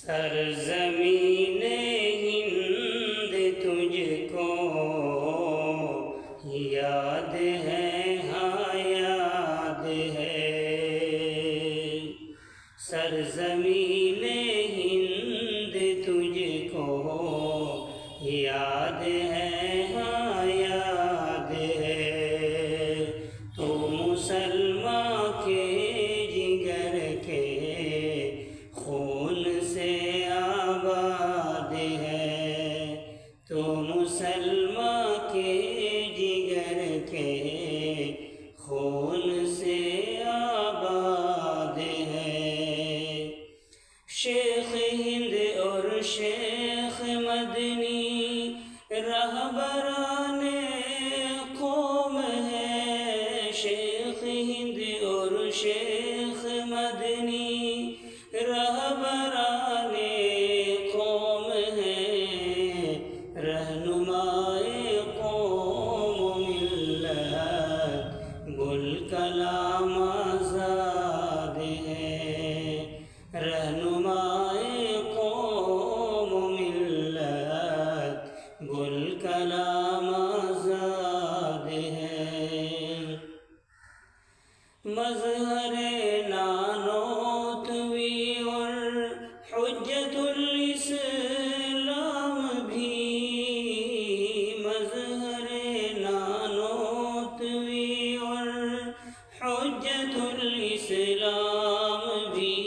سرزمین ہند تجھ کو یاد ہے، ہاں یاد ہے۔ سرزمین ہند تجھ کو یاد ہے، ہاں یاد ہے۔ تو مسلمان کے جگر کے خون سے آباد ہے، تو مسلمان کے جگر کے خون سے آباد ہے۔ شیخ ہند اور شیخ مدنی رہبران قوم ہے، شیخ ہند اور شیخ مدنی رہبران قوم ہے، رہنمائے قوم ملت گل کلام آزاد ہے، رہنمائے قوم ملت گل کلام آزاد ہے۔ مظہر نانوتوی اور حجت الاسلام بھی، مظہر نانوتوی اور حجت الاسلام بھی،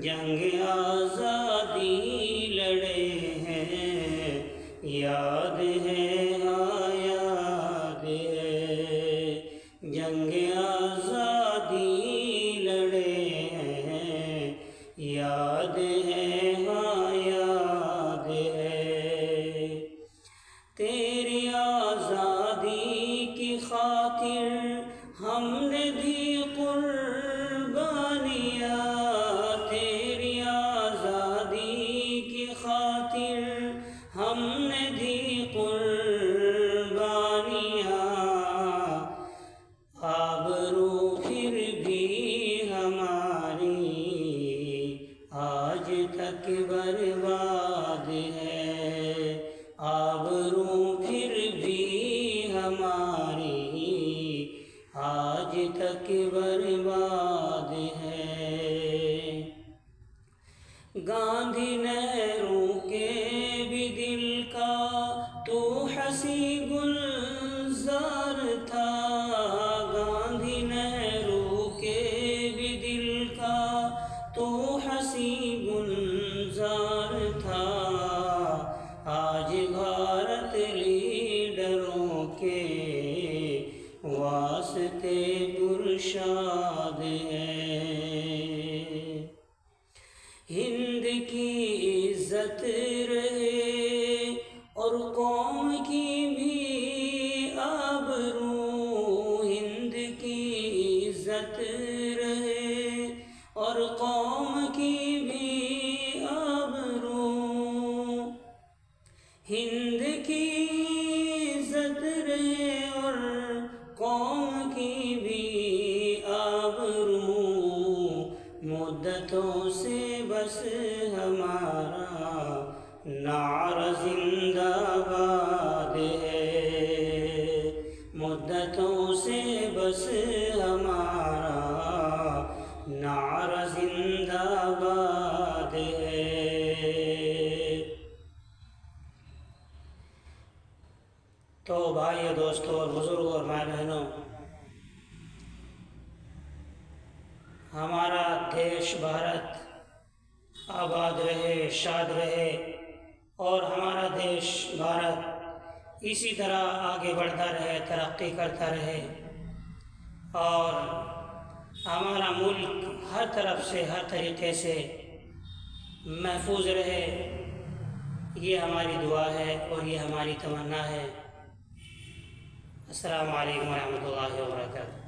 جنگ آزادی لڑے ہیں، یاد ہے، ہاں یاد ہے۔ جنگ آزادی لڑے ہیں، یاد ہے، ہاں یاد ہے۔ تیری آزادی کی خاطر ہم نے دی قربانیاں، تیری آزادی کی خاطر ہم نے دی قربانیاں، آبرو پھر بھی ہماری آج تک برباد ہے، آبرو پھر بھی ہماری آج تک برباد ہے۔ گاندھی نہرو کے بھی دل کا تو حسی گلزار تھا، گاندھی نہرو کے بھی دل کا تو حسی گلزار تھا، آج بھارت لیڈروں کے واسطے پرشاد ہے۔ ہند کی عزت رہے اور قوم کی بھی آبرو، ہند کی عزت رہے اور قوم کی بھی آبرو، ہند کی عزت رہے اور قوم کی بھی آبرو، مدتوں سے بس ہمارا نعرہ زندہ باد ہے، مدتوں سے بس ہمارا نعرہ زندہ باد ہے۔ تو بھائیو، دوستوں اور بزرگوں اور ماں بہنوں، ہمارا دیش بھارت آباد رہے، شاد رہے، اور ہمارا دیش بھارت اسی طرح آگے بڑھتا رہے، ترقی کرتا رہے، اور ہمارا ملک ہر طرف سے، ہر طریقے سے محفوظ رہے، یہ ہماری دعا ہے اور یہ ہماری تمنا ہے۔ السلام علیکم ورحمۃ اللہ وبرکاتہ۔